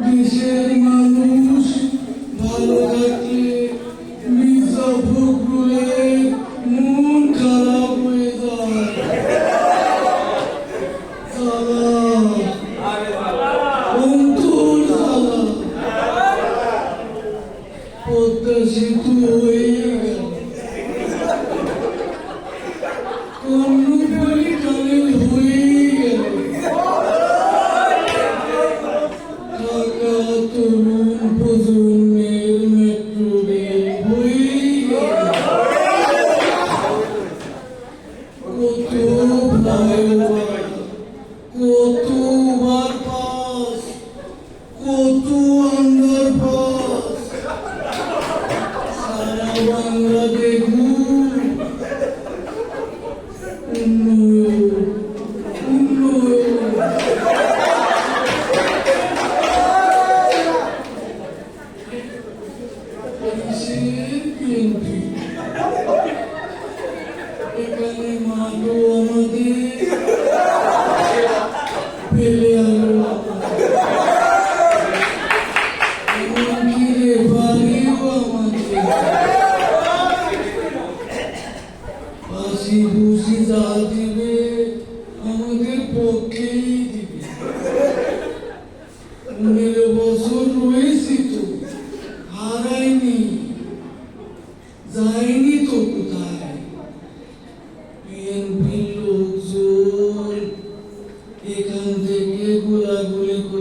দেশের মানুষ ভালো থাকলে মির্জা ফখরুলের মন খারাপ হয়ে যায়। অন্তর জ্বালা পদ্মা সেতু হয়ে গেল, কর্ণফুলী টানেল হয়ে গেল, তরুণ প্রজন্মের মেট্রো রেল হয়ে গেল, কত ফ্লাইওভার, কত ওভারপাস, কত আন্ডারপাস, সারা বাংলা দেখুন উন্নয়ন উন্নয়ন। এখানে মাঠও আমাদের, পেলে আলো এমনকি রেফারিও আমাদের, হাসি খুশি যা দিবে আমাদের পক্ষেই দিবে। 15 বছর